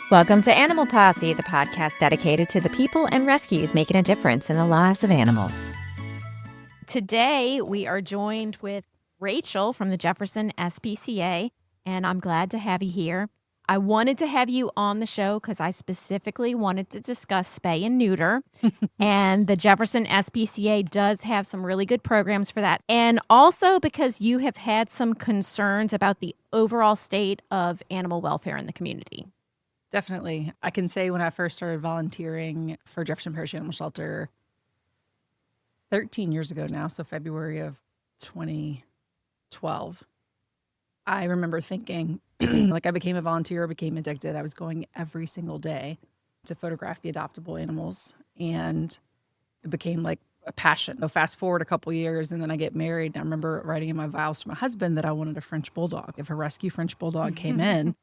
Welcome to Animal Posse, the podcast dedicated to the people and rescues making a difference in the lives of animals. Today, we are joined with Rachel from the Jefferson SPCA, and I'm glad to have you here. I wanted to have you on the show because I specifically wanted to discuss spay and neuter, and the Jefferson SPCA does have some really good programs for that, and also because you have had some concerns about the overall state of animal welfare in the community. Definitely. I can say when I first started volunteering for Jefferson Parish Animal Shelter 13 years ago now, so February of 2012, I remember thinking, like I became a volunteer, became addicted. I was going every single day to photograph the adoptable animals, and it became like a passion. So fast forward a couple years, and then I get married, and I remember writing in my vows to my husband that I wanted a French bulldog. If a rescue French bulldog came in,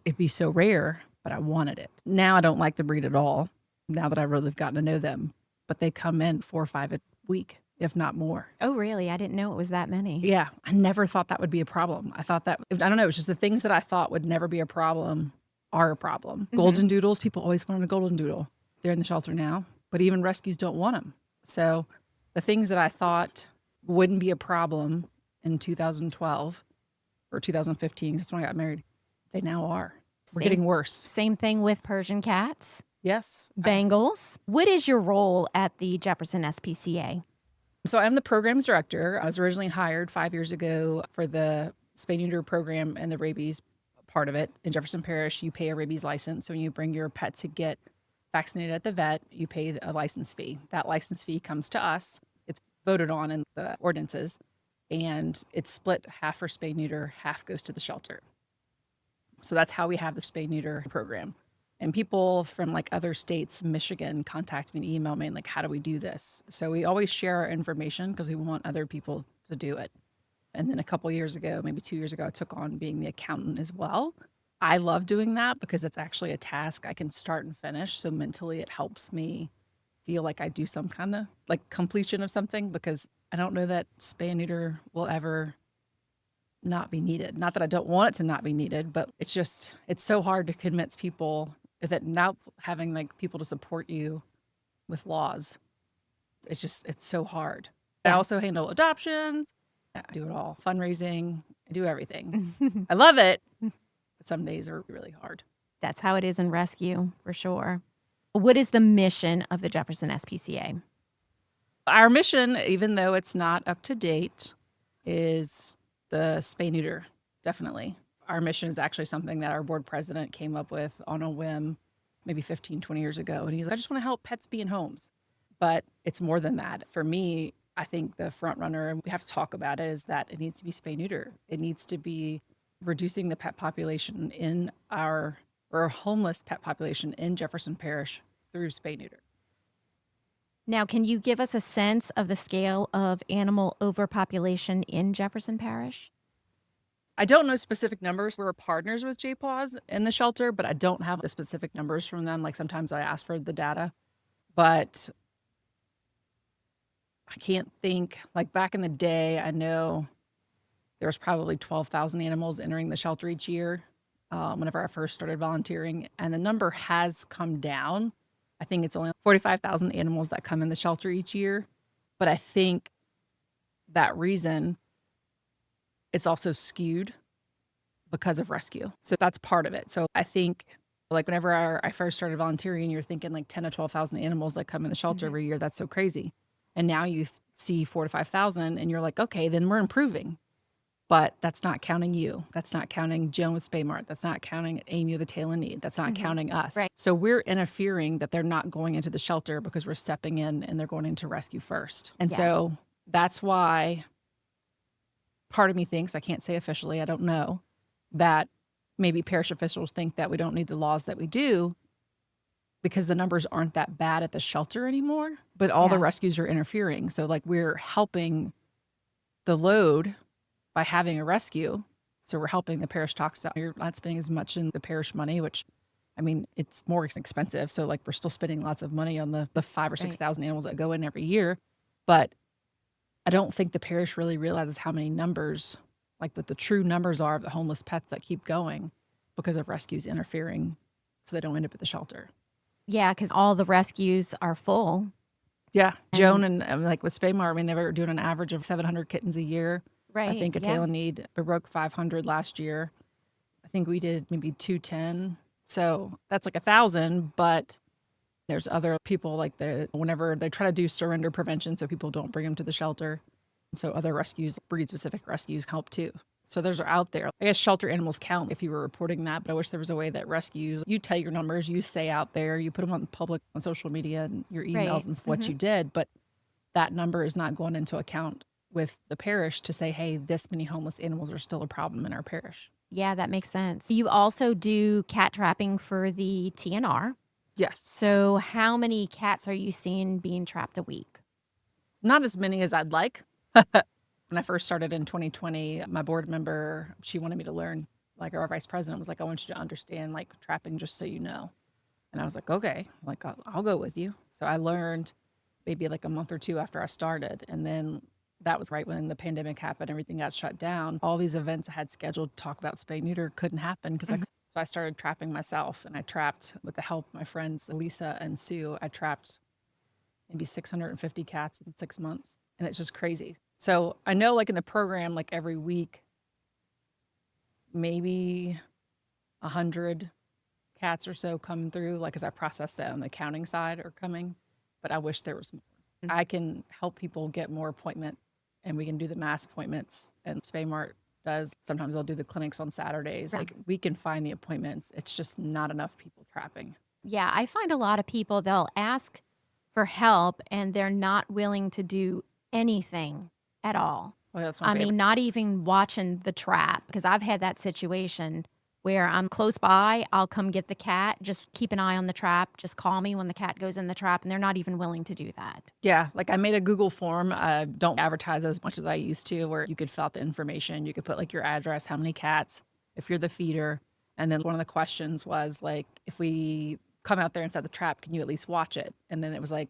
it'd be so rare, but I wanted it. Now I don't like the breed at all, now that I've really gotten to know them. But they come in 4 or 5 a week, if not more. Oh, really? I didn't know it was that many. Yeah, I never thought that would be a problem. I thought that, I don't know, it's just the things that I thought would never be a problem are a problem. Mm-hmm. Golden doodles, people always wanted a golden doodle. They're in the shelter now, but even rescues don't want them. So the things that I thought wouldn't be a problem in 2012 or 2015, that's when I got married, they now are. We're getting worse. Same thing with Persian cats. Yes. Bengals. What is your role at the Jefferson SPCA? So I'm the programs director. I was originally hired 5 years ago for the Spay and Neuter program and the rabies part of it. In Jefferson Parish, you pay a rabies license. So when you bring your pet to get vaccinated at the vet, you pay a license fee. That license fee comes to us. It's voted on in the ordinances, and it's split half for spay neuter, half goes to the shelter. So that's how we have the spay neuter program. And people from like other states, Michigan, contact me and email me and like, how do we do this? So we always share our information because we want other people to do it. And then a couple years ago, maybe 2 years ago, I took on being the accountant as well. I love doing that because it's actually a task I can start and finish. So mentally it helps me feel like I do some kind of like completion of something, because I don't know that spay and neuter will ever not be needed. Not that I don't want it to not be needed, but it's so hard to convince people that now having like people to support you with laws, it's so hard. I also handle adoptions. I do it all. Fundraising. I do everything. I love it, but some days are really hard. That's how it is in rescue, for sure. What is the mission of the Jefferson SPCA? Our mission, even though it's not up to date, is the spay neuter, definitely. Our mission is actually something that our board president came up with on a whim maybe 15, 20 years ago. And he's like, I just want to help pets be in homes. But it's more than that. For me, I think the front runner, and we have to talk about it, is that it needs to be spay neuter. It needs to be reducing the pet population in or homeless pet population in Jefferson Parish through spay neuter. Now, can you give us a sense of the scale of animal overpopulation in Jefferson Parish? I don't know specific numbers. We're partners with JPAWS in the shelter, but I don't have the specific numbers from them. Like sometimes I ask for the data, but I can't think. Like back in the day, I know there was probably 12,000 animals entering the shelter each year whenever I first started volunteering, and the number has come down. I think it's only 45,000 animals that come in the shelter each year. But I think that reason, it's also skewed because of rescue. So that's part of it. So I think like whenever I first started volunteering, you're thinking like 10 to 12,000 animals that come in the shelter every year. That's so crazy. And now you see 4,000 to 5,000 and you're like, okay, then we're improving. But that's not counting you. That's not counting Joan with Spay Mart. That's not counting Amy with the Tail in Need. That's not counting us. Right. So we're interfering that they're not going into the shelter because we're stepping in and they're going into rescue first. And so that's why part of me thinks, I can't say officially, I don't know, that maybe parish officials think that we don't need the laws that we do because the numbers aren't that bad at the shelter anymore, but all the rescues are interfering. So like we're helping the load by having a rescue. So we're helping the parish talks down. You're not spending as much in the parish money, which, I mean, it's more expensive. So like we're still spending lots of money on the 5,000 or 6,000 animals that go in every year. But I don't think the parish really realizes how many numbers, like that the true numbers are of the homeless pets that keep going because of rescues interfering so they don't end up at the shelter. Yeah, because all the rescues are full. Yeah. Joan and like with Spay Mart, I mean, they were doing an average of 700 kittens a year. Right. I think a yeah. tail in need. We broke 500 last year. I think we did maybe 210. So that's like 1,000, but there's other people like whenever they try to do surrender prevention so people don't bring them to the shelter. So other rescues, breed-specific rescues help too. So those are out there. I guess shelter animals count if you were reporting that, but I wish there was a way that rescues, you tell your numbers, you say out there, you put them on public on social media and your emails Right. and what you did, but that number is not going into account with the parish to say, hey, this many homeless animals are still a problem in our parish. Yeah, that makes sense. You also do cat trapping for the TNR. Yes. So how many cats are you seeing being trapped a week? Not as many as I'd like. When I first started in 2020, my board member, she wanted me to learn, like our vice president was like, I want you to understand like trapping just so you know. And I was like, okay, like I'll go with you. So I learned maybe like a month or two after I started. And then that was right when the pandemic happened, everything got shut down. All these events I had scheduled to talk about spay and neuter couldn't happen because so I started trapping myself, and I trapped with the help of my friends, Lisa and Sue. I trapped maybe 650 cats in 6 months. And it's just crazy. So I know like in the program, like every week, maybe 100 cats or so come through, like as I process that on the accounting side are coming, but I wish there was more. I can help people get more appointment, and we can do the mass appointments, and Spay Mart does. Sometimes they'll do the clinics on Saturdays. Like we can find the appointments. It's just not enough people trapping. Yeah, I find a lot of people, they'll ask for help and they're not willing to do anything at all. Well, that's my I favorite. mean, not even watching the trap, because I've had that situation where I'm close by, I'll come get the cat, just keep an eye on the trap, just call me when the cat goes in the trap, and they're not even willing to do that. Yeah, like I made a Google form. Don't advertise as much as I used to, where you could fill out the information. You could put like your address, how many cats, if you're the feeder. And then one of the questions was like, if we come out there and set the trap, can you at least watch it? And then it was like,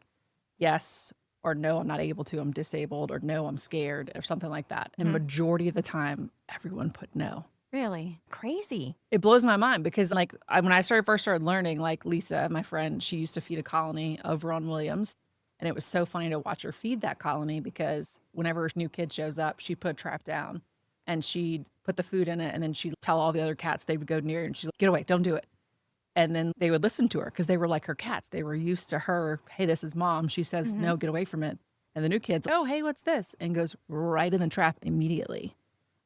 yes or no, I'm not able to, I'm disabled, or no, I'm scared, or something like that. And majority of the time, everyone put no. Really? Crazy. It blows my mind because like when I first started learning, like Lisa, my friend, she used to feed a colony over on Williams. And it was so funny to watch her feed that colony because whenever a new kid shows up, she'd put a trap down and she'd put the food in it. And then she'd tell all the other cats they would go near, and she'd like, get away, don't do it. And then they would listen to her because they were like her cats. They were used to her. Hey, this is mom. She says, no, get away from it. And the new kid's, oh, hey, what's this? And goes right in the trap immediately.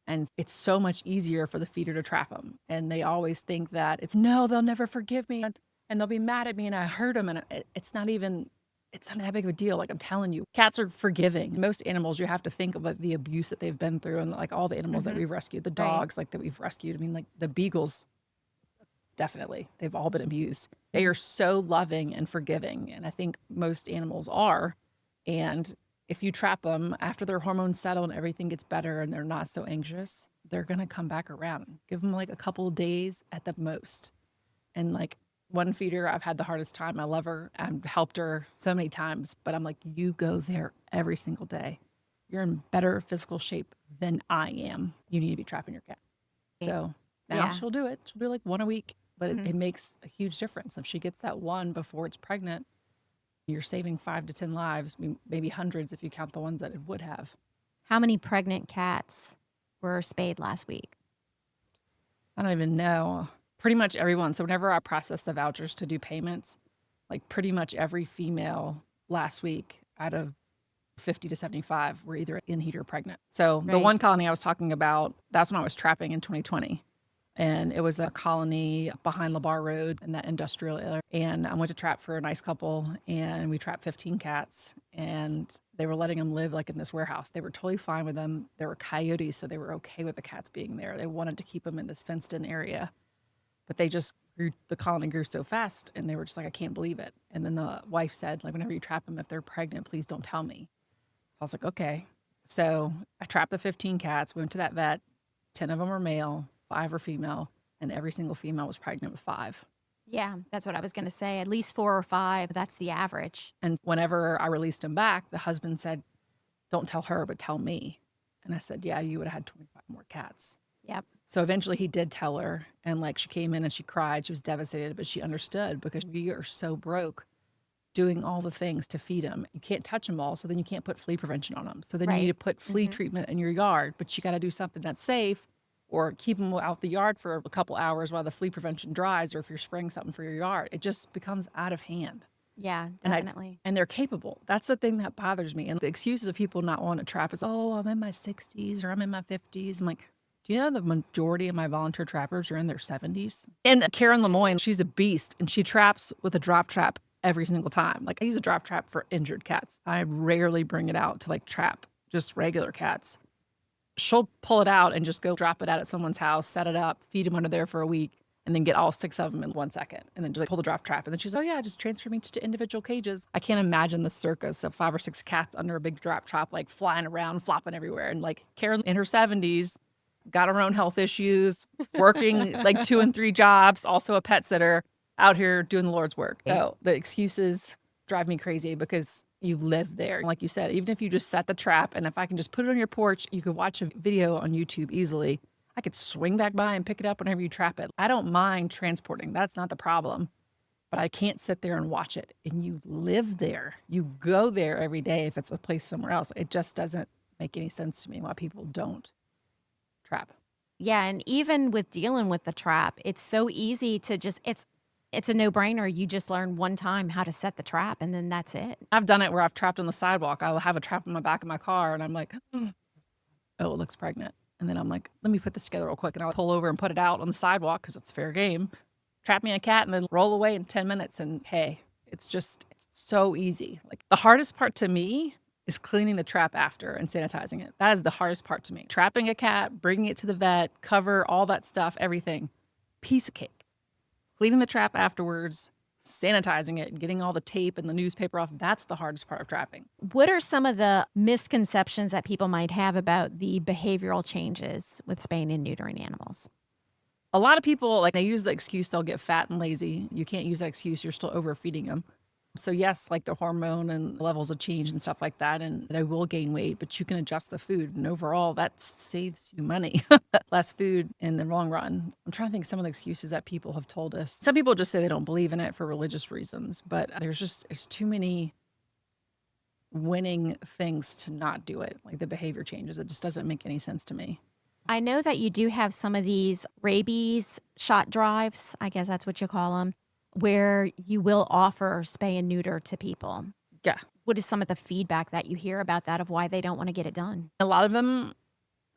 And it's so much easier for the feeder to trap them. And they always think that it's, no, they'll never forgive me. And they'll be mad at me and I hurt them. And it's not that big of a deal. Like I'm telling you, cats are forgiving. Most animals, you have to think about the abuse that they've been through. And like all the animals that we've rescued, the dogs like that we've rescued. I mean, like the beagles, definitely. They've all been abused. They are so loving and forgiving. And I think most animals are. And if you trap them after their hormones settle and everything gets better and they're not so anxious, they're going to come back around. Give them like a couple of days at the most. And like one feeder, I've had the hardest time. I love her. I've helped her so many times, but I'm like, you go there every single day. You're in better physical shape than I am. You need to be trapping your cat. So now she'll do it. She'll do like one a week, but it makes a huge difference. If she gets that one before it's pregnant, you're saving 5 to 10 lives, maybe hundreds if you count the ones that it would have. How many pregnant cats were spayed last week? I don't even know. Pretty much everyone. So whenever I process the vouchers to do payments, like pretty much every female last week out of 50 to 75 were either in heat or pregnant. So the one colony I was talking about, that's when I was trapping in 2020. And it was a colony behind LeBar Road in that industrial area. And I went to trap for a nice couple, and we trapped 15 cats. And they were letting them live like in this warehouse. They were totally fine with them. There were coyotes, so they were okay with the cats being there. They wanted to keep them in this fenced-in area. But they just the colony grew so fast, and they were just like, I can't believe it. And then the wife said, like, whenever you trap them, if they're pregnant, please don't tell me. I was like, okay. So I trapped the 15 cats, went to that vet. 10 of them were male. 5 were female, and every single female was pregnant with 5. Yeah, that's what I was going to say. At least 4 or 5, that's the average. And whenever I released him back, the husband said, don't tell her, but tell me. And I said, yeah, you would have had 25 more cats. Yep. So eventually he did tell her, and like she came in and she cried. She was devastated, but she understood because we are so broke doing all the things to feed them. You can't touch them all, so then you can't put flea prevention on them. So then you need to put flea treatment in your yard, but you got to do something that's safe or keep them out the yard for a couple hours while the flea prevention dries, or if you're spraying something for your yard. It just becomes out of hand. Yeah, definitely. And they're capable. That's the thing that bothers me. And the excuses of people not wanting to trap is, oh, I'm in my 60s or I'm in my 50s. I'm like, do you know the majority of my volunteer trappers are in their 70s? And Karen Lemoyne, she's a beast, and she traps with a drop trap every single time. Like I use a drop trap for injured cats. I rarely bring it out to like trap just regular cats. She'll pull it out and just go drop it out at someone's house, set it up, feed them under there for a week, and then get all 6 of them in 1 second. And then just pull the drop trap. And then she's, oh yeah, just transfer me to individual cages. I can't imagine the circus of 5 or 6 cats under a big drop trap, like flying around, flopping everywhere. And like Karen in her 70s, got her own health issues, working like 2 and 3 jobs, also a pet sitter, out here doing the Lord's work. So the excuses drive me crazy because you live there. Like you said, even if you just set the trap, and if I can just put it on your porch, you could watch a video on YouTube easily. I could swing back by and pick it up whenever you trap it. I don't mind transporting. That's not the problem. But I can't sit there and watch it. And you live there. You go there every day if it's a place somewhere else. It just doesn't make any sense to me why people don't trap. Yeah, and even with dealing with the trap, it's so easy to just it's a no-brainer. You just learn one time how to set the trap, and then that's it. I've done it where I've trapped on the sidewalk. I'll have a trap in my back of my car, and I'm like, oh, it looks pregnant. And then I'm like, let me put this together real quick, and I'll pull over and put it out on the sidewalk because it's fair game. Trap me a cat, and then roll away in 10 minutes, and hey, it's so easy. Like the hardest part to me is cleaning the trap after and sanitizing it. That is the hardest part to me. Trapping a cat, bringing it to the vet, cover, all that stuff, everything. Piece of cake. Cleaning the trap afterwards, sanitizing it, and getting all the tape and the newspaper off, that's the hardest part of trapping. What are some of the misconceptions that people might have about the behavioral changes with spaying and neutering animals? A lot of people, like, they use the excuse they'll get fat and lazy. You can't use that excuse. You're still overfeeding them. So yes, like the hormone and levels of change and stuff like that, and they will gain weight, but you can adjust the food. And overall, that saves you money. Less food in the long run. I'm trying to think of some of the excuses that people have told us. Some people just say they don't believe in it for religious reasons, but there's too many winning things to not do it. Like the behavior changes. It just doesn't make any sense to me. I know that you do have some of these rabies shot drives, I guess that's what you call them, where you will offer spay and neuter to people. Yeah. What is some of the feedback that you hear about that of why they don't want to get it done? A lot of them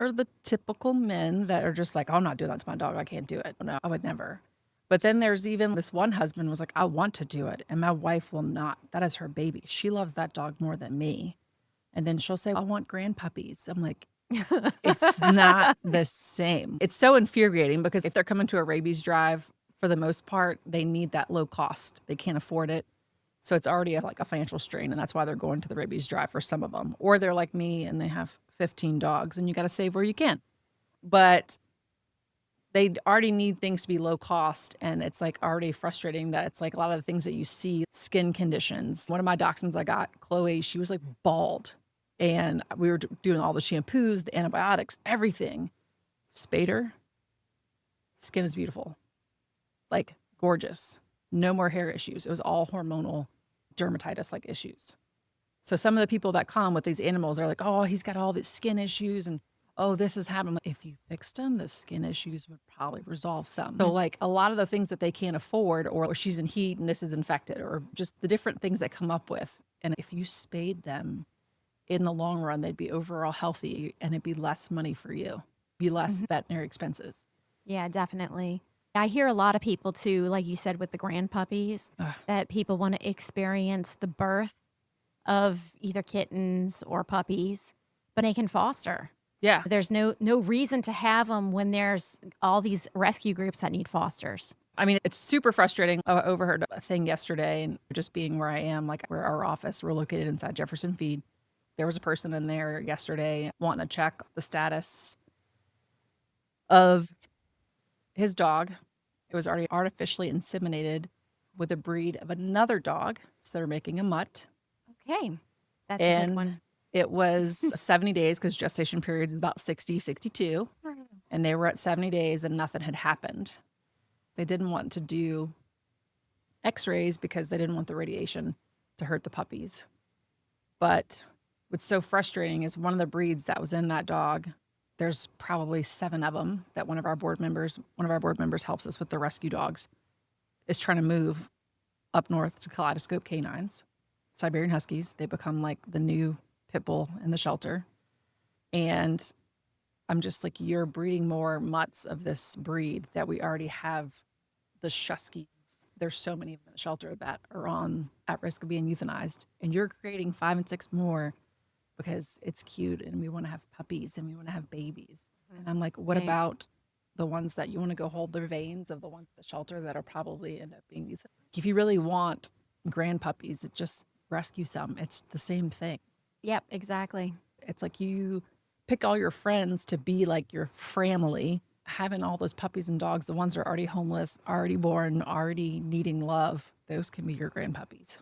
are the typical men that are just like, oh, I'm not doing that to my dog. I can't do it. No, I would never. But then there's even this one husband was like, I want to do it. And my wife will not. That is her baby. She loves that dog more than me. And then she'll say, I want grandpuppies. I'm like, it's not the same. It's so infuriating because if they're coming to a rabies drive, for the most part, they need that low cost. They can't afford it. So it's already like a financial strain. And that's why they're going to the rabies drive for some of them. Or they're like me and they have 15 dogs and you got to save where you can. But they already need things to be low cost. And it's like already frustrating that it's like a lot of the things that you see, skin conditions. One of my dachshunds I got, Chloe, she was like bald. And we were doing all the shampoos, the antibiotics, everything. Spayed her. Skin is beautiful. Like gorgeous. No more hair issues. It was all hormonal dermatitis-like issues. So some of the people that come with these animals are like, oh, he's got all these skin issues and oh, this has happened. If you fixed them, the skin issues would probably resolve some. So like a lot of the things that they can't afford, or she's in heat and this is infected, or just the different things that come up with. And if you spayed them, in the long run, they'd be overall healthy and it'd be less money for you, be less veterinary expenses. Yeah, definitely. I hear a lot of people too, like you said, with the grandpuppies, that people want to experience the birth of either kittens or puppies, but they can foster. Yeah. There's no reason to have them when there's all these rescue groups that need fosters. I mean, it's super frustrating. I overheard a thing yesterday, and just being where I am, like where our office, we're located inside Jefferson Feed. There was a person in there yesterday wanting to check the status of his dog. It was already artificially inseminated with a breed of another dog. So they're making a mutt. Okay. That's a good one. It was 70 days because gestation period is about 60, 62. and they were at 70 days and nothing had happened. They didn't want to do x-rays because they didn't want the radiation to hurt the puppies. But what's so frustrating is one of the breeds that was in that dog, there's probably 7 of them that one of our board members helps us with the rescue dogs, is trying to move up north to Kaleidoscope Canines, Siberian Huskies. They become like the new pit bull in the shelter. And I'm just like, you're breeding more mutts of this breed that we already have the Shuskies. There's so many of them in the shelter that are at risk of being euthanized. And you're creating 5 and 6 more because it's cute and we want to have puppies and we want to have babies. And I'm like, what about the ones that you want to go hold their veins of the ones at the shelter that are probably end up being euthanized? If you really want grand puppies, just rescue some. It's the same thing. Yep, exactly. It's like you pick all your friends to be like your family, having all those puppies and dogs, the ones that are already homeless, already born, already needing love, those can be your grandpuppies.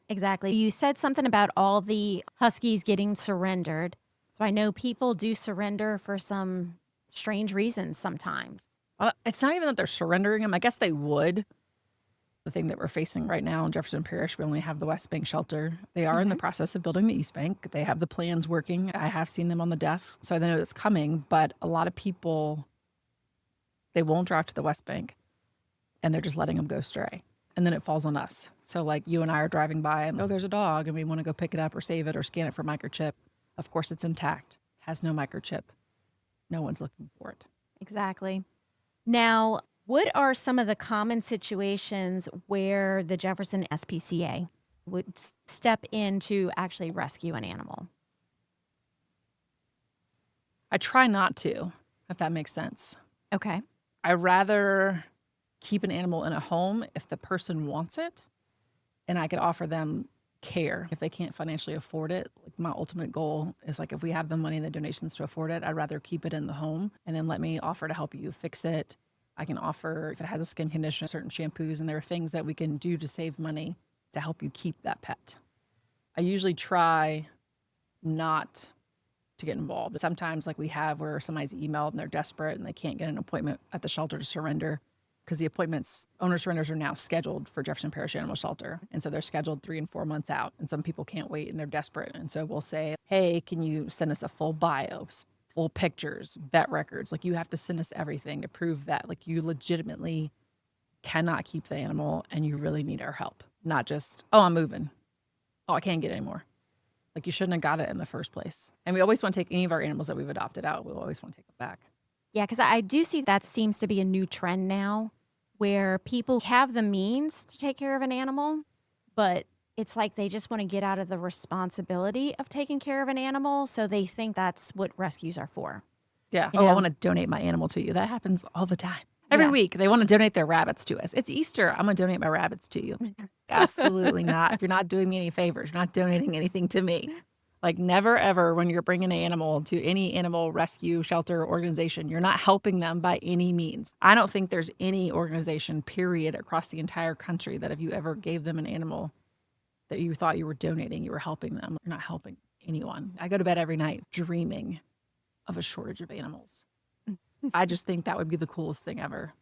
Exactly. You said something about all the Huskies getting surrendered. So I know people do surrender for some strange reasons sometimes. Well, it's not even that they're surrendering them. I guess they would. The thing that we're facing right now in Jefferson Parish, we only have the West Bank shelter. They are in the process of building the East Bank. They have the plans working. I have seen them on the desk, so I know it's coming. But a lot of people, they won't drive to the West Bank, and they're just letting them go stray. And then it falls on us. So like you and I are driving by and, oh, there's a dog, and we want to go pick it up or save it or scan it for microchip. Of course, it's intact, has no microchip. No one's looking for it. Exactly. Now, what are some of the common situations where the Jefferson SPCA would step in to actually rescue an animal? I try not to, if that makes sense. Okay. I rather keep an animal in a home if the person wants it, and I could offer them care if they can't financially afford it. Like my ultimate goal is like, if we have the money and the donations to afford it, I'd rather keep it in the home and then let me offer to help you fix it. I can offer, if it has a skin condition, certain shampoos, and there are things that we can do to save money to help you keep that pet. I usually try not to get involved. Sometimes like we have where somebody's emailed and they're desperate and they can't get an appointment at the shelter to surrender, because the owner surrenders are now scheduled for Jefferson Parish Animal Shelter. And so they're scheduled 3 and 4 months out. And some people can't wait and they're desperate. And so we'll say, hey, can you send us a full bio, full pictures, vet records? Like you have to send us everything to prove that like you legitimately cannot keep the animal and you really need our help. Not just, oh, I'm moving. Oh, I can't get it anymore. Like you shouldn't have got it in the first place. And we always want to take any of our animals that we've adopted out. We'll always want to take them back. Yeah, because I do see that seems to be a new trend now where people have the means to take care of an animal, but it's like they just want to get out of the responsibility of taking care of an animal. So they think that's what rescues are for. Yeah. You I know? want to donate my animal to you. That happens all the time. Every week, they want to donate their rabbits to us. It's Easter. I'm going to donate my rabbits to you. Absolutely not. You're not doing me any favors. You're not donating anything to me. Like never, ever, when you're bringing an animal to any animal rescue shelter organization, you're not helping them by any means. I don't think there's any organization, period, across the entire country that if you ever gave them an animal that you thought you were donating, you were helping them. You're not helping anyone. I go to bed every night dreaming of a shortage of animals. I just think that would be the coolest thing ever.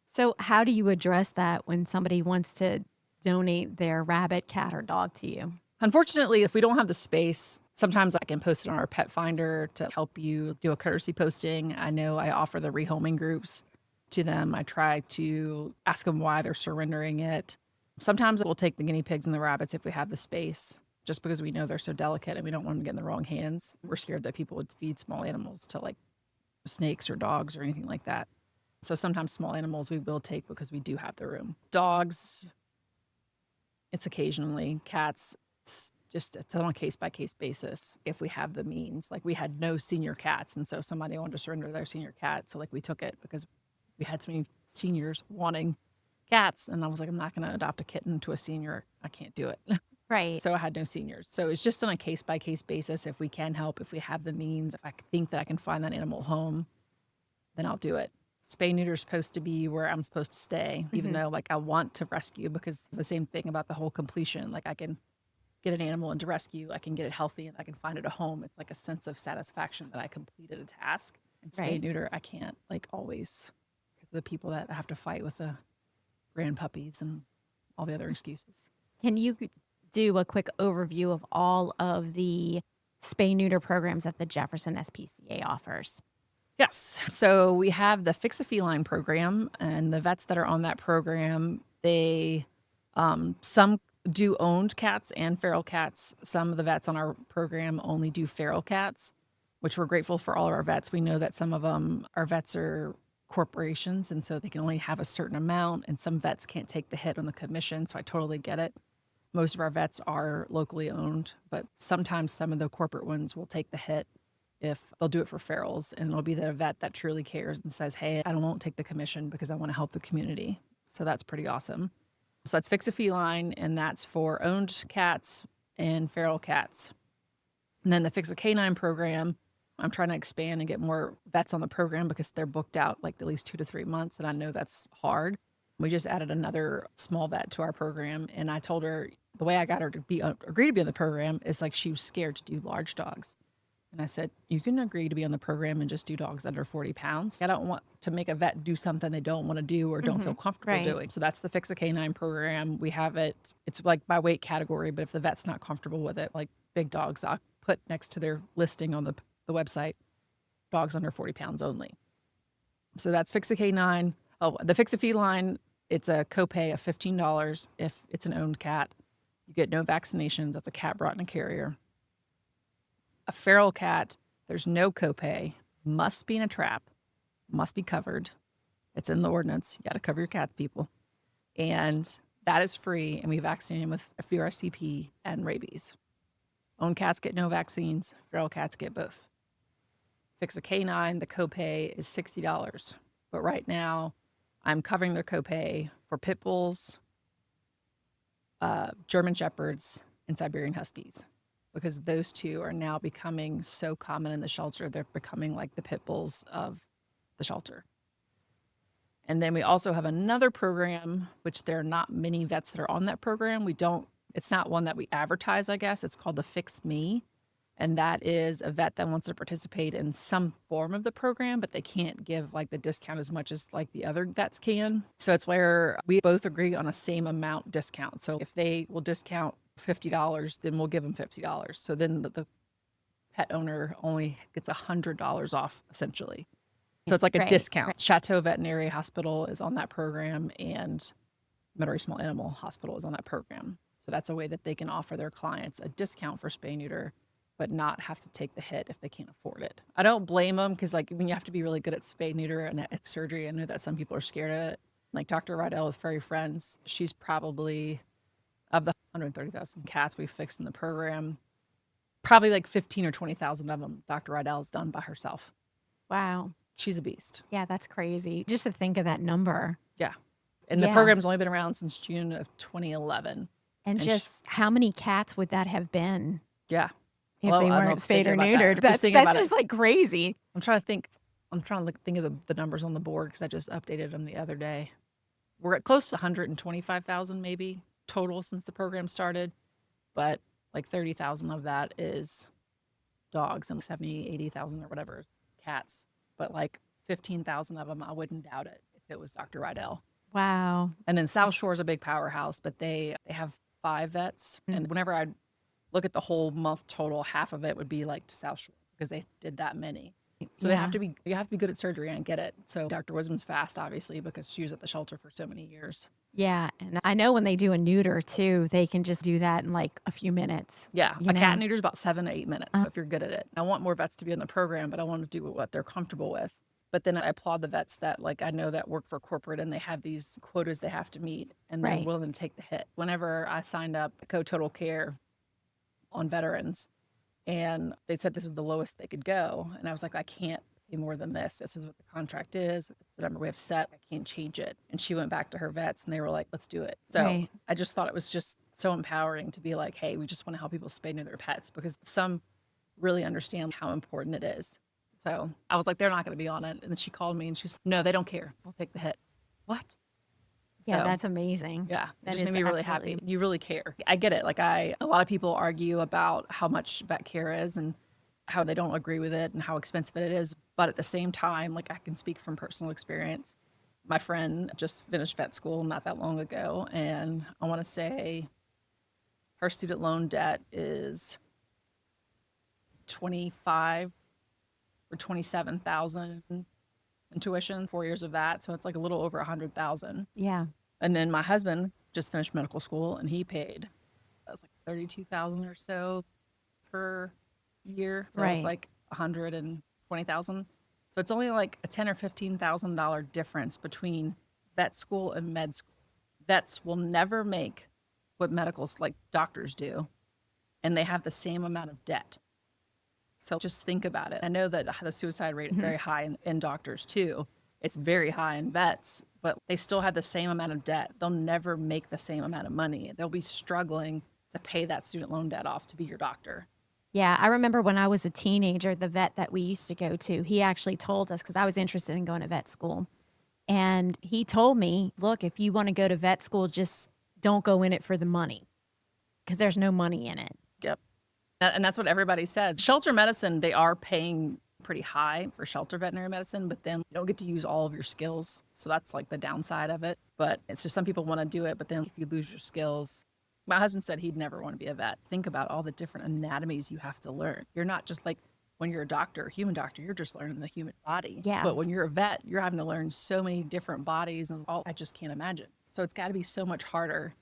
So how do you address that when somebody wants to donate their rabbit, cat, or dog to you? Unfortunately, if we don't have the space, sometimes I can post it on our pet finder to help you do a courtesy posting. I know I offer the rehoming groups to them. I try to ask them why they're surrendering it. Sometimes we'll take the guinea pigs and the rabbits if we have the space, just because we know they're so delicate and we don't want them to get in the wrong hands. We're scared that people would feed small animals to like snakes or dogs or anything like that. So sometimes small animals we will take because we do have the room. Dogs, it's occasionally. Cats, it's on a case-by-case basis if we have the means. Like we had no senior cats, and so somebody wanted to surrender their senior cat, so like we took it because we had so many seniors wanting cats, and I was like, I'm not going to adopt a kitten to a senior. I can't do it. Right. So I had no seniors. So it's just on a case-by-case basis. If we can help, if we have the means, if I think that I can find that animal home, then I'll do it. Spay and neuter is supposed to be where I'm supposed to stay, even though like I want to rescue, because the same thing about the whole completion. Like I can get an animal into rescue, I can get it healthy, and I can find it a home. It's like a sense of satisfaction that I completed a task. And spay Right. and neuter, I can't always. The people that have to fight with the grand puppies and all the other excuses. Can you do a quick overview of all of the spay neuter programs that the Jefferson SPCA offers? Yes. So we have the Fix a Feline program, and the vets that are on that program, they some do owned cats and feral cats. Some of the vets on our program only do feral cats, which we're grateful for all of our vets. We know that some of our vets are corporations, and so they can only have a certain amount, and some vets can't take the hit on the commission. So I totally get it. Most of our vets are locally owned, but sometimes some of the corporate ones will take the hit if they'll do it for ferals, and it'll be the vet that truly cares and says, hey, I won't take the commission because I want to help the community. So that's pretty awesome. So that's Fix a Feline, and that's for owned cats and feral cats. And then the Fix a Canine program, I'm trying to expand and get more vets on the program because they're booked out like at least 2 to 3 months, and I know that's hard. We just added another small vet to our program, and I told her the way I got her to agree to be on the program is like she was scared to do large dogs. And I said, you can agree to be on the program and just do dogs under 40 pounds. I don't want to make a vet do something they don't want to do or don't feel comfortable doing. So that's the Fix a Canine program. We have it. It's like by weight category, but if the vet's not comfortable with it, like big dogs, I'll put next to their listing on the website, dogs under 40 pounds only. So that's Fix a Canine. Oh, the Fix a Feline, it's a copay of $15 if it's an owned cat. You get no vaccinations. That's a cat brought in a carrier. A feral cat, there's no copay, must be in a trap, must be covered. It's in the ordinance. You got to cover your cat, people. And that is free, and we vaccinate them with a FRCP and rabies. Owned cats get no vaccines. Feral cats get both. Fix a Canine, the copay is $60. But right now, I'm covering their copay for pit bulls, German Shepherds, and Siberian Huskies, because those two are now becoming so common in the shelter. They're becoming like the pit bulls of the shelter. And then we also have another program, which there are not many vets that are on that program. It's not one that we advertise, I guess. It's called the Fix Me. And that is a vet that wants to participate in some form of the program, but they can't give like the discount as much as like the other vets can. So it's where we both agree on a same amount discount. So if they will discount $50, then we'll give them $50. So then the pet owner only gets $100 off, essentially. So it's like a discount. Right. Chateau Veterinary Hospital is on that program, and Metairie Small Animal Hospital is on that program. So that's a way that they can offer their clients a discount for spay neuter, but not have to take the hit if they can't afford it. I don't blame them, because like when you have to be really good at spay neuter and at surgery, I know that some people are scared of it. Like Dr. Rydell with Furry Friends, she's probably, of the 130,000 cats we've fixed in the program, probably like 15 or 20,000 of them Dr. Rydell's done by herself. Wow. She's a beast. Yeah, that's crazy. Just to think of that number. Yeah. And the program's only been around since June of 2011. And just how many cats would that have been? Yeah. If they weren't spayed or neutered. That's just like crazy. I'm trying to think of the numbers on the board, because I just updated them the other day. We're at close to 125,000 maybe total since the program started, but like 30,000 of that is dogs, and 70, 80,000 or whatever cats. But like 15,000 of them, I wouldn't doubt it if it was Dr. Rydell. Wow. And then South Shore is a big powerhouse, but they have 5 vets. Mm-hmm. And whenever I look at the whole month total, half of it would be like to South Shore, because they did that many. So you have to be good at surgery and get it. So Dr. Wisdom's fast, obviously, because she was at the shelter for so many years. Yeah. And I know when they do a neuter too, they can just do that in like a few minutes. Yeah. A cat neuter is about 7 to 8 minutes if you're good at it. I want more vets to be in the program, but I want to do what they're comfortable with. But then I applaud the vets that like I know that work for corporate, and they have these quotas they have to meet, and they're willing to take the hit. Whenever I signed up Co Total Care on veterans, and they said this is the lowest they could go, and I was like, I can't pay more than this. This is what the contract is. The number we have set, I can't change it. And she went back to her vets, and they were like, let's do it. So I just thought it was just so empowering to be like, hey, we just want to help people spay neuter their pets, because some really understand how important it is. So I was like, they're not going to be on it. And then she called me, and she's like, no, they don't care. I'll take the hit. What? Yeah, that's amazing. Yeah, it just made me really happy. You really care. I get it. Like a lot of people argue about how much vet care is, and how they don't agree with it and how expensive it is. But at the same time, like, I can speak from personal experience. My friend just finished vet school not that long ago, and I want to say her student loan debt is 25 or 27,000 in tuition, 4 years of that. So it's like a little over 100,000. Yeah. And then my husband just finished medical school, and he paid, that was like 32,000 or so per year. So Right. it's like 120,000. So it's only like a $10,000 or $15,000 difference between vet school and med school. Vets will never make what medicals, like doctors, do, and they have the same amount of debt. So just think about it. I know that the suicide rate is very high in doctors too. It's very high in vets, but they still have the same amount of debt. They'll never make the same amount of money. They'll be struggling to pay that student loan debt off to be your doctor. Yeah, I remember when I was a teenager, the vet that we used to go to, he actually told us, because I was interested in going to vet school. And he told me, look, if you want to go to vet school, just don't go in it for the money, because there's no money in it. Yep. And that's what everybody says. Shelter medicine, they are paying pretty high for shelter veterinary medicine, but then you don't get to use all of your skills. So that's like the downside of it. But it's just some people want to do it, but then if you lose your skills, my husband said he'd never want to be a vet. Think about all the different anatomies you have to learn. You're not just like, when you're a doctor, a human doctor, you're just learning the human body. Yeah. But when you're a vet, you're having to learn so many different bodies and all. I just can't imagine. So it's got to be so much harder.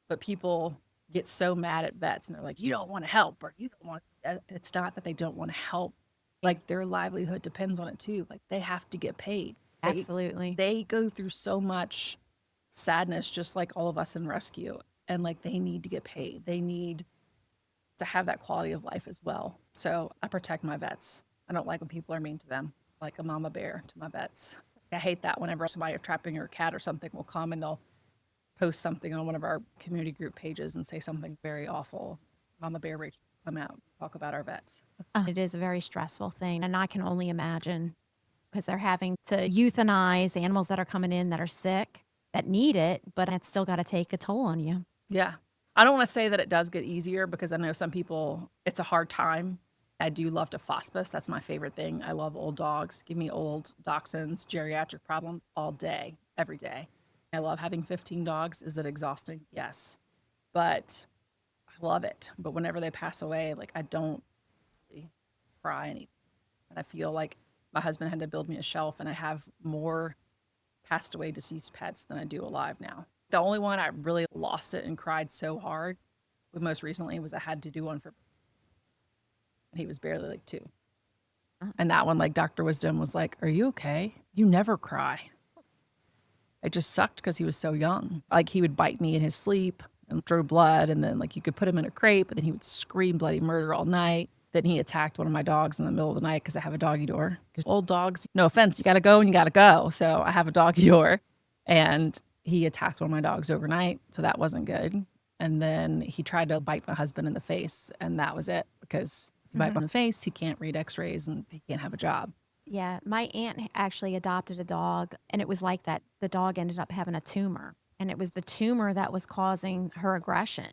But people get so mad at vets and they're like, you don't want to help, or you don't want. It's not that they don't want to help. Like, their livelihood depends on it too. Like, they have to get paid. Absolutely. They go through so much sadness, just like all of us in rescue. And like, they need to get paid. They need to have that quality of life as well. So I protect my vets. I don't like when people are mean to them, like a mama bear to my vets. I hate that whenever somebody trapping your cat or something will come and they'll post something on one of our community group pages and say something very awful. Mama bear Rachel come out, talk about our vets. It is a very stressful thing. And I can only imagine, because they're having to euthanize animals that are coming in that are sick, that need it, but it's still got to take a toll on you. Yeah. I don't want to say that it does get easier, because I know some people, it's a hard time. I do love to hospice. That's my favorite thing. I love old dogs. Give me old dachshunds, geriatric problems all day, every day. I love having 15 dogs. Is it exhausting? Yes. But I love it. But whenever they pass away, like, I don't really cry anything. And I feel like my husband had to build me a shelf, and I have more passed away deceased pets than I do alive now. The only one I really lost it and cried so hard with most recently was I had to do one for, and he was barely like 2. And that one, like, Dr. Wisdom was like, are you okay? You never cry. It just sucked because he was so young. Like, he would bite me in his sleep and drew blood. And then, like, you could put him in a crate, but then he would scream bloody murder all night. Then he attacked one of my dogs in the middle of the night, because I have a doggy door. Because old dogs, no offense, you got to go and you got to go. So I have a doggy door, and he attacked one of my dogs overnight. So that wasn't good. And then he tried to bite my husband in the face, and that was it, because if you bite him in the face, he can't read x-rays and he can't have a job. Yeah, my aunt actually adopted a dog, and it was like that. The dog ended up having a tumor, and it was the tumor that was causing her aggression.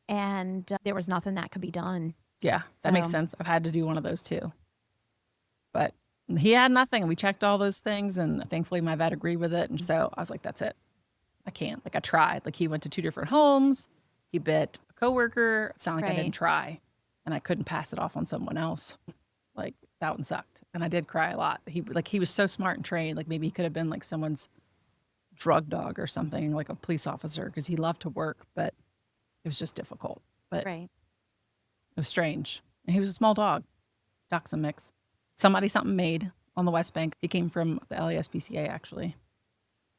And there was nothing that could be done. Yeah, that makes sense. I've had to do one of those too. But he had nothing. We checked all those things, and thankfully my vet agreed with it. And so I was like, that's it. I can't. Like, I tried. Like, he went to 2 different homes. He bit a coworker. It's not like I didn't try, and I couldn't pass it off on someone else. Like, that one sucked. And I did cry a lot. He was so smart and trained. Like, maybe he could have been like someone's drug dog or something, like a police officer, because he loved to work, but it was just difficult. But it was strange. And he was a small dog, dachshund mix. Something made on the West Bank. He came from the SPCA, actually.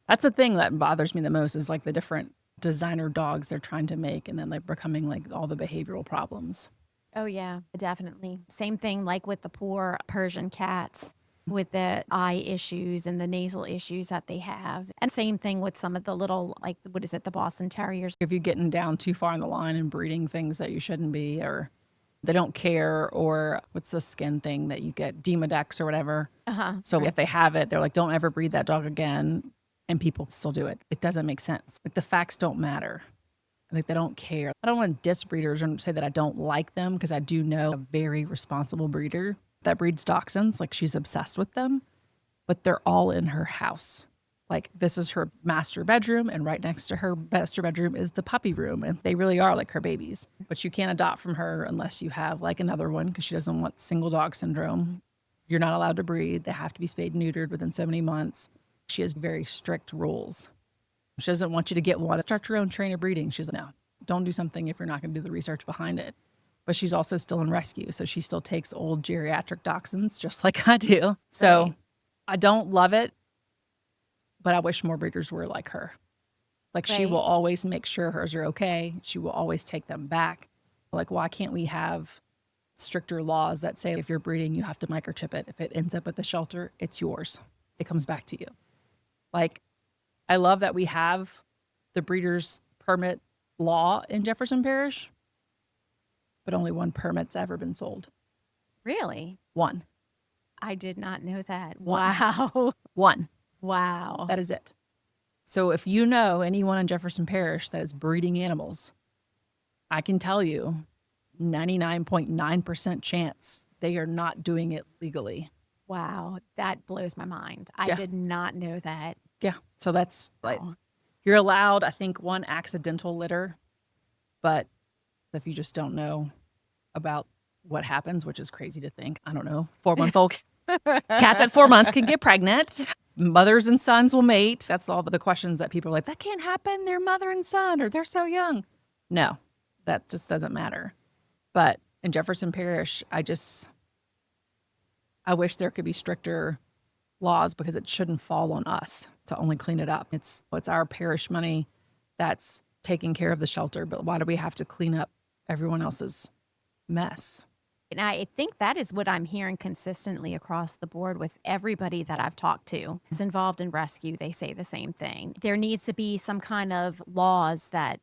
That's the thing that bothers me the most, is like the different designer dogs they're trying to make, and then like becoming like all the behavioral problems. Oh, yeah, definitely. Same thing like with the poor Persian cats, with the eye issues and the nasal issues that they have. And same thing with some of the little, like, what is it, the Boston Terriers. If you're getting down too far in the line and breeding things that you shouldn't be, or they don't care, or what's the skin thing that you get, Demodex or whatever. So if they have it, they're like, don't ever breed that dog again. And people still do it. It doesn't make sense. Like, the facts don't matter. Like, they don't care. I don't want to diss breeders or say that I don't like them, because I do know a very responsible breeder that breeds dachshunds. Like, she's obsessed with them, but they're all in her house. Like, this is her master bedroom, and right next to her master bedroom is the puppy room, and they really are like her babies. But you can't adopt from her unless you have like another one, because she doesn't want single dog syndrome. You're not allowed to breed. They have to be spayed and neutered within so many months. She has very strict rules. She doesn't want you to get one. Start your own trainer breeding. She's like, no, don't do something if you're not going to do the research behind it. But she's also still in rescue, so she still takes old geriatric dachshunds just like I do. So Right. I don't love it, but I wish more breeders were like her. Like, she will Right. always make sure hers are okay. She will always take them back. Like, why can't we have stricter laws that say if you're breeding, you have to microchip it? If it ends up at the shelter, it's yours. It comes back to you. Like, I love that we have the breeder's permit law in Jefferson Parish, but only one permit's ever been sold. Really? One. I did not know that. One. Wow. One. Wow. That is it. So if you know anyone in Jefferson Parish that is breeding animals, I can tell you 99.9% chance they are not doing it legally. Wow. That blows my mind. I Yeah. did not know that. Yeah. So that's like, Wow. you're allowed, I think, one accidental litter, but if you just don't know about what happens, which is crazy to think, I don't know, 4-month-old cats at 4 months can get pregnant. Mothers and sons will mate. That's all the questions that people are like, that can't happen. They're mother and son, or they're so young. No, that just doesn't matter. But in Jefferson Parish, I wish there could be stricter laws, because it shouldn't fall on us to only clean it up. It's our parish money that's taking care of the shelter, but why do we have to clean up everyone else's mess? And I think that is what I'm hearing consistently across the board with everybody that I've talked to is involved in rescue. They say the same thing. There needs to be some kind of laws that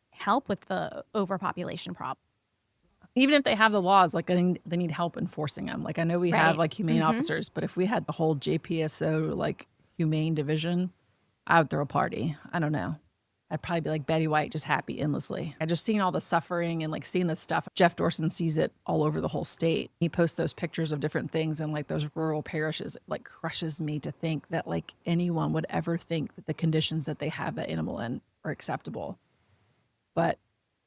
help with the overpopulation problem. Even if they have the laws, like, they need help enforcing them. Like, I know we have Right. like humane officers, but if we had the whole JPSO like humane division, I would throw a party. I don't know. I'd probably be like Betty White, just happy endlessly. I just seen all the suffering and like seeing this stuff. Jeff Dorson sees it all over the whole state. He posts those pictures of different things in like those rural parishes. It like crushes me to think that like anyone would ever think that the conditions that they have that animal in are acceptable. But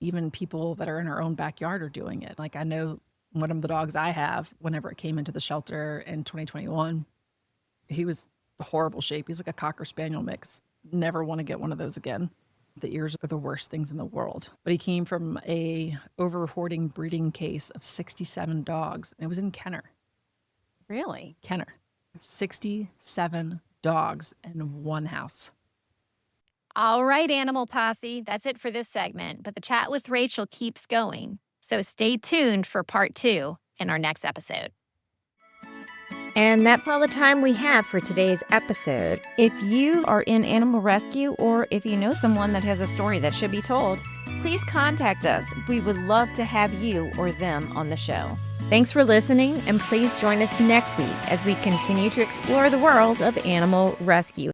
even people that are in our own backyard are doing it. Like, I know one of the dogs I have, whenever it came into the shelter in 2021, he was horrible shape. He's like a Cocker Spaniel mix. Never want to get one of those again. The ears are the worst things in the world. But he came from a over-hoarding breeding case of 67 dogs, and it was in Kenner. Really? Kenner. 67 dogs in one house. All right, Animal Posse, that's it for this segment, but the chat with Rachel keeps going. So stay tuned for part 2 in our next episode. And that's all the time we have for today's episode. If you are in animal rescue, or if you know someone that has a story that should be told, please contact us. We would love to have you or them on the show. Thanks for listening, and please join us next week as we continue to explore the world of animal rescue.